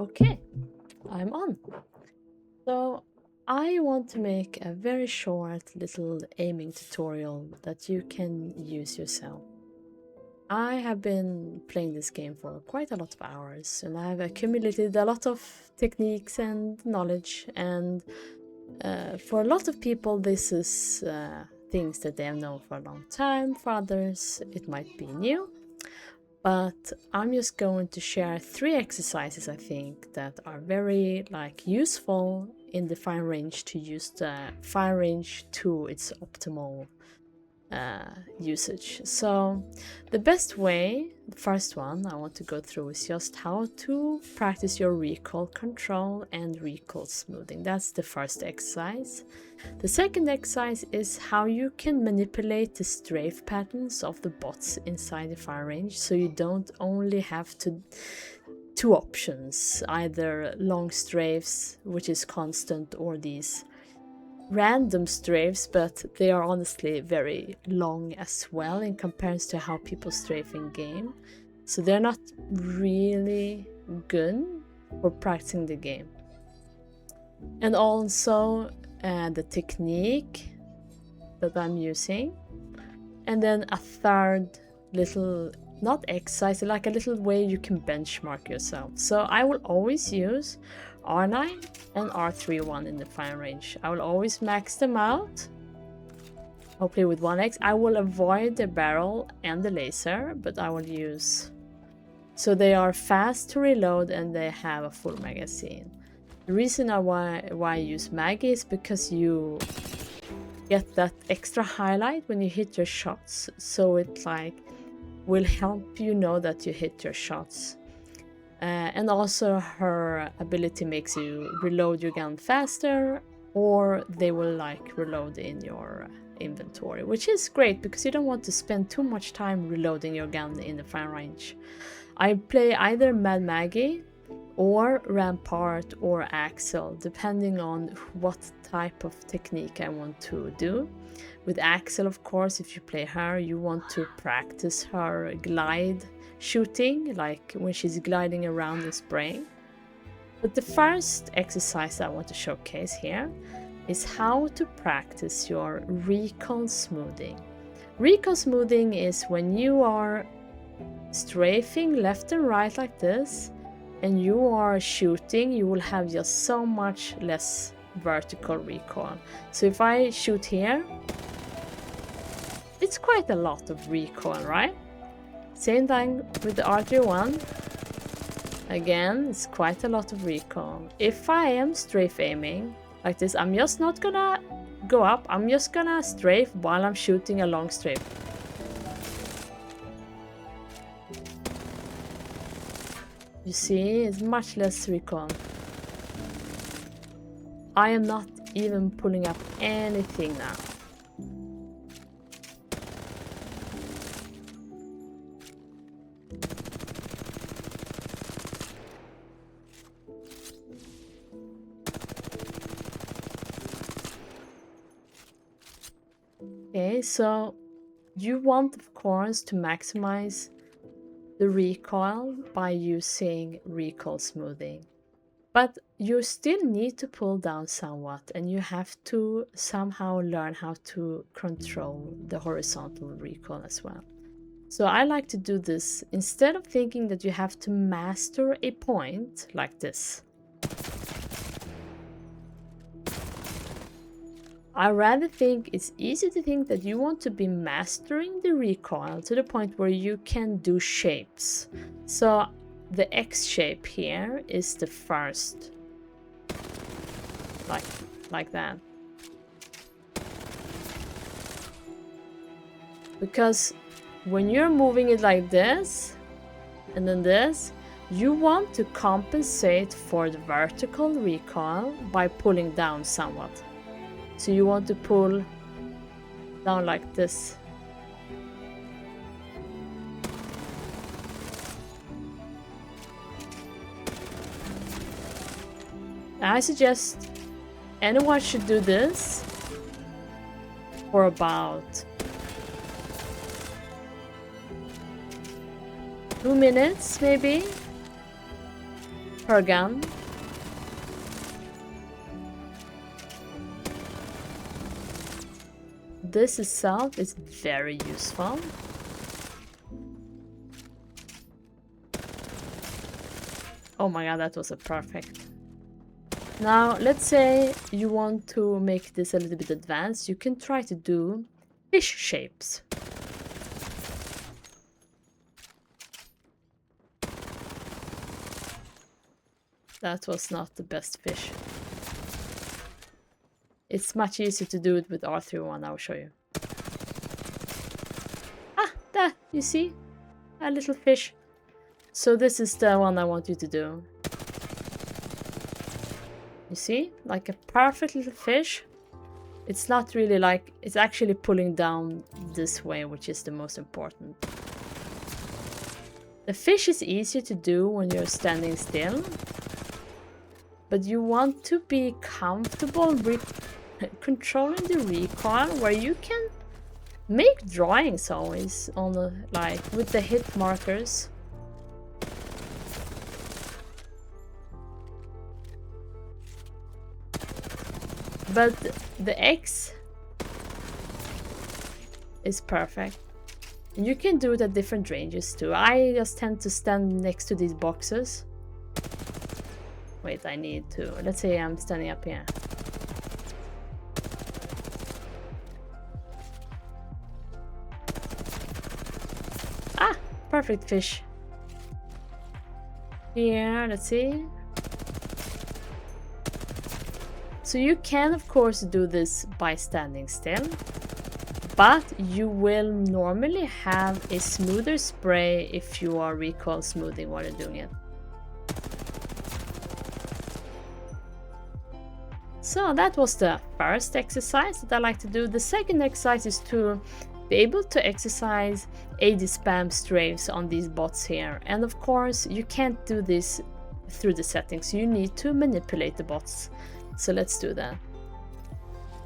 Okay, I'm on. So I want to make a very short little aiming tutorial that you can use yourself. I have been playing this game for quite a lot of hours and I've accumulated a lot of techniques and knowledge, and for a lot of people this is things that they have known for a long time. For others it might be new. But I'm just going to share 3 exercises I think that are very useful in the fire range to use the fire range to its optimal usage. So the best way, the first one I want to go through, is just how to practice your recoil control and recoil smoothing. That's the first exercise. The second exercise is how you can manipulate the strafe patterns of the bots inside the fire range, so you don't only have two options, either long strafes, which is constant, or these random strafes, but they are honestly very long as well in comparison to how people strafe in game. So they're not really good for practicing the game. And also the technique that I'm using. And then a third little, not exercise, like a little way you can benchmark yourself. So I will always use R9 and R31 in the fire range. I will always max them out, hopefully with 1x. I will avoid the barrel and the laser, but I will use... So they are fast to reload and they have a full magazine. The reason why I use Maggie is because you get that extra highlight when you hit your shots. So it will help you know that you hit your shots. And also her ability makes you reload your gun faster, or they will reload in your inventory, which is great because you don't want to spend too much time reloading your gun in the fire range. I play either Mad Maggie or Rampart or Axel, depending on what type of technique I want to do. With Axel, of course, if you play her, you want to practice her glide shooting, like when she's gliding around and spraying. But the first exercise I want to showcase here is how to practice your recoil smoothing. Recoil smoothing is when you are strafing left and right like this, and you are shooting, you will have just so much less vertical recoil. So if I shoot here, it's quite a lot of recoil, right? Same thing with the R31. Again, it's quite a lot of recoil. If I am strafe aiming like this, I'm just not gonna go up, I'm just gonna strafe while I'm shooting a long strafe. You see, it's much less recoil. I am not even pulling up anything now. Okay, so you want, of course, to maximize the recoil by using recoil smoothing. But you still need to pull down somewhat, and you have to somehow learn how to control the horizontal recoil as well. So I like to do this instead of thinking that you have to master a point like this. I rather think it's easy to think that you want to be mastering the recoil to the point where you can do shapes. So the X shape here is the first, like that. Because when you're moving it like this, and then this, you want to compensate for the vertical recoil by pulling down somewhat. So you want to pull down like this. I suggest anyone should do this for about 2 minutes, maybe, per gun. This itself is very useful. Oh my god, that was a perfect. Now, let's say you want to make this a little bit advanced. You can try to do fish shapes. That was not the best fish. It's much easier to do it with R31, I'll show you. Ah, there, you see? A little fish. So this is the one I want you to do. You see? Like a perfect little fish. It's not really like... It's actually pulling down this way, which is the most important. The fish is easier to do when you're standing still. But you want to be comfortable with controlling the recoil, where you can make drawings always on the, like, with the hit markers. But the X is perfect. You can do it at different ranges too. I just tend to stand next to these boxes. Wait, I need to... Let's say I'm standing up here. Ah! Perfect fish. Here, let's see. So you can, of course, do this by standing still. But you will normally have a smoother spray if you are recoil smoothing while you're doing it. So that was the first exercise that I like to do. The second exercise is to be able to exercise AD spam strafes on these bots here. And of course, you can't do this through the settings. You need to manipulate the bots. So let's do that.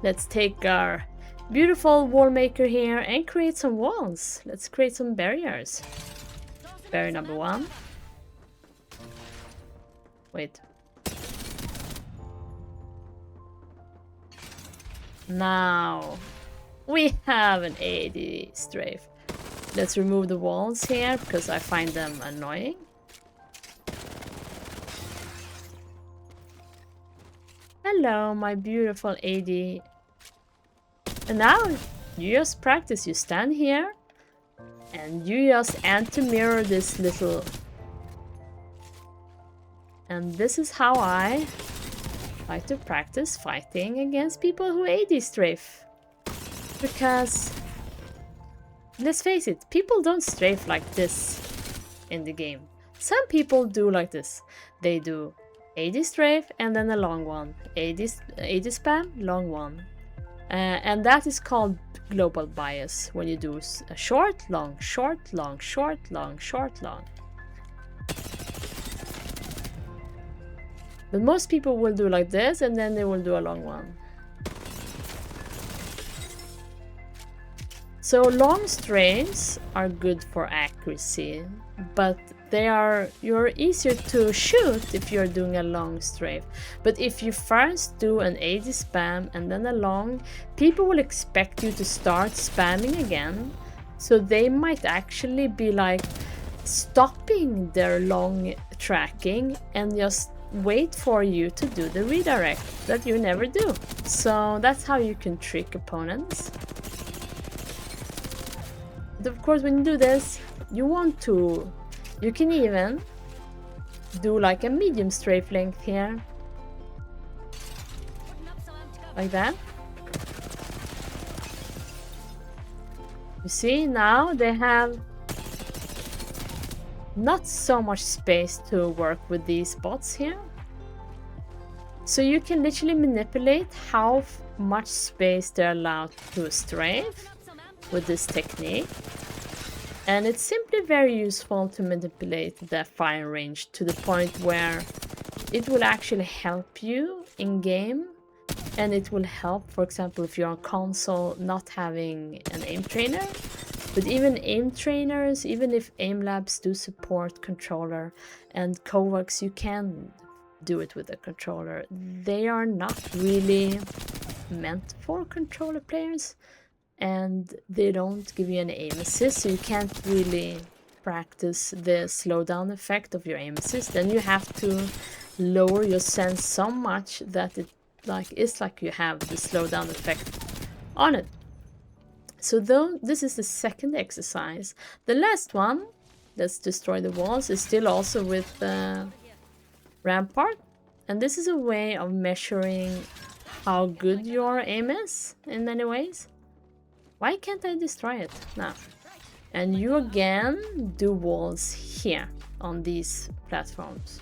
Let's take our beautiful wall maker here and create some walls. Let's create some barriers. Barrier number 1. Wait. Now we have an AD strafe. Let's remove the walls here because I find them annoying. Hello, my beautiful AD. And now you just practice. You stand here and you just anti-mirror this little... And this is how I like to practice fighting against people who AD strafe. Because, let's face it, people don't strafe like this in the game. Some people do like this. They do AD strafe and then a long one. AD spam, long one. And that is called global bias, when you do a short, long, short, long, short, long, short, long. But most people will do like this, and then they will do a long one. So long strafes are good for accuracy, but you're easier to shoot if you're doing a long strafe. But if you first do an AD spam and then a long, people will expect you to start spamming again. So they might actually be like stopping their long tracking and just wait for you to do the redirect that you never do. So that's how you can trick opponents. But of course, when you do this, you can even do like a medium strafe length here, like that. You see, now they have not so much space to work with these bots here. So you can literally manipulate how much space they're allowed to strafe with this technique. And it's simply very useful to manipulate the fire range to the point where it will actually help you in game. And it will help, for example, if you're on console not having an aim trainer. But even aim trainers, even if aim labs do support controller and Kovacs, you can do it with a controller. They are not really meant for controller players, and they don't give you any aim assist, so you can't really practice the slowdown effect of your aim assist. Then you have to lower your sense so much that it it's like you have the slowdown effect on it. So though this is the second exercise, the last one, let's destroy the walls, is still also with Rampart, and this is a way of measuring how good your aim is in many ways. Why can't I destroy it? No. And you again do walls here on these platforms.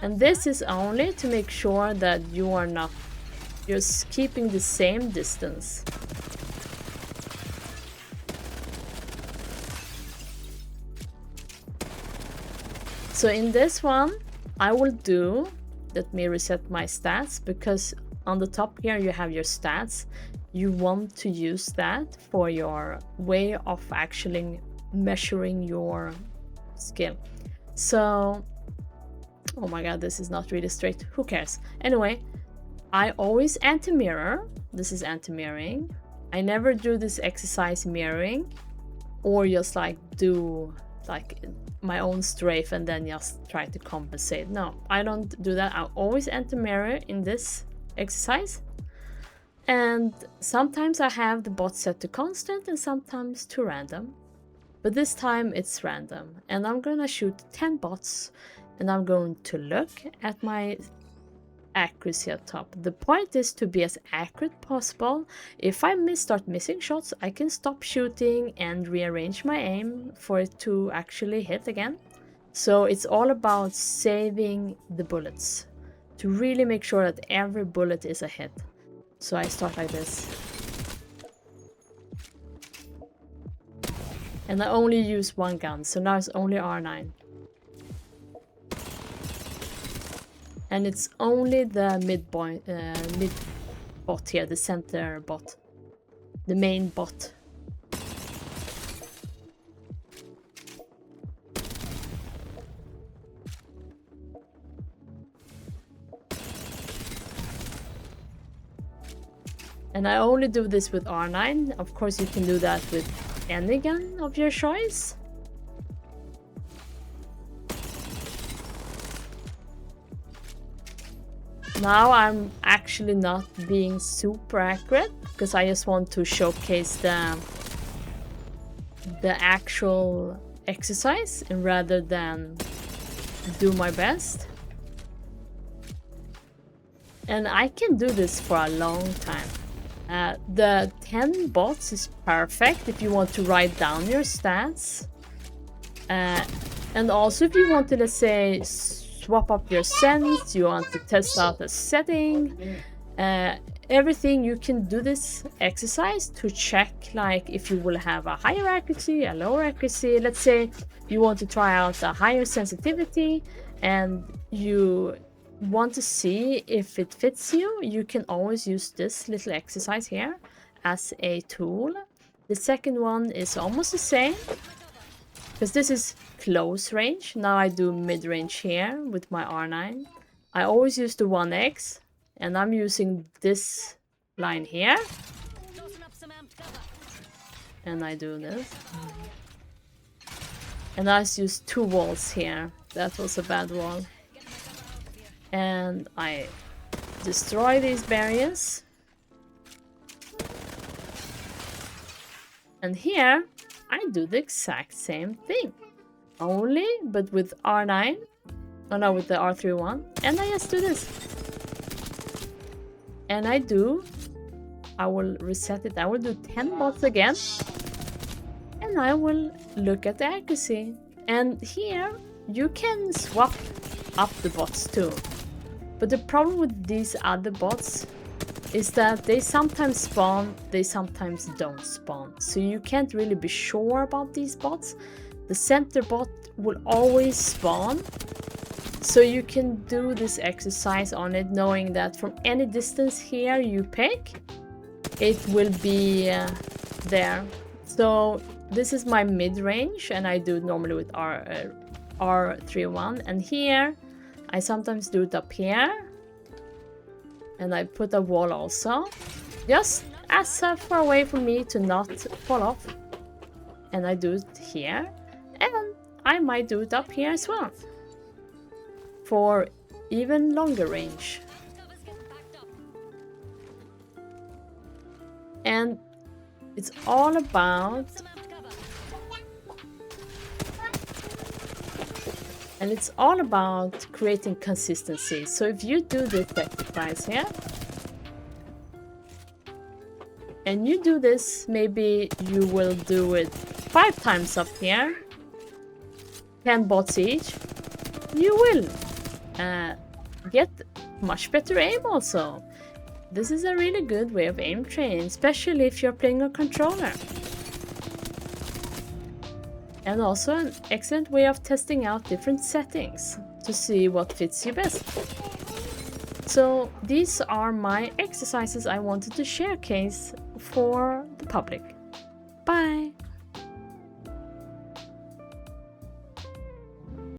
And this is only to make sure that you're keeping the same distance. So in this one, I will do, let me reset my stats, because on the top here you have your stats. You want to use that for your way of actually measuring your skill. So, oh my god, this is not really straight. Who cares? Anyway, I always anti-mirror. This is anti-mirroring. I never do this exercise mirroring, or just like do like my own strafe and then just try to compensate. No, I don't do that. I always anti-mirror in this exercise. And sometimes I have the bot set to constant and sometimes to random. But this time it's random. And I'm gonna shoot 10 bots and I'm going to look at my accuracy at top. The point is to be as accurate possible. If I start missing shots, I can stop shooting and rearrange my aim for it to actually hit again. So it's all about saving the bullets to really make sure that every bullet is a hit. So I start like this. And I only use one gun, so now it's only R9. And it's only the mid bot here, the center bot. The main bot. And I only do this with R9. Of course, you can do that with any gun of your choice. Now I'm actually not being super accurate because I just want to showcase the actual exercise and rather than do my best. And I can do this for a long time. The 10 bots is perfect if you want to write down your stats. And also if you want to, let's say, swap up your sense, you want to test out a setting, everything, you can do this exercise to check like if you will have a higher accuracy, a lower accuracy. Let's say you want to try out a higher sensitivity and you want to see if it fits you, you can always use this little exercise here as a tool. The second one is almost the same because this is close range. Now I do mid range here with my R9. I always use the 1x and I'm using this line here and I do this and I just use 2 walls here. That was a bad wall. And I destroy these barriers. And here I do the exact same thing. Only, but with R9. Oh no, with the R31. And I just do this. And I will reset it. I will do 10 bots again. And I will look at the accuracy. And here you can swap up the bots too. But the problem with these other bots is that they sometimes spawn, they sometimes don't spawn. So you can't really be sure about these bots. The center bot will always spawn. So you can do this exercise on it knowing that from any distance here you pick, it will be there. So this is my mid-range, and I do it normally with R31. And here, I sometimes do it up here. And I put a wall also, just as far away from me to not fall off. And I do it here, and I might do it up here as well, for even longer range. And it's all about creating consistency. So if you do this exercise here, and you do this, maybe you will do it 5 times up here, 10 bots each, you will get much better aim also. This is a really good way of aim training, especially if you're playing a controller. And also an excellent way of testing out different settings to see what fits you best. So these are my exercises I wanted to showcase for the public. Bye!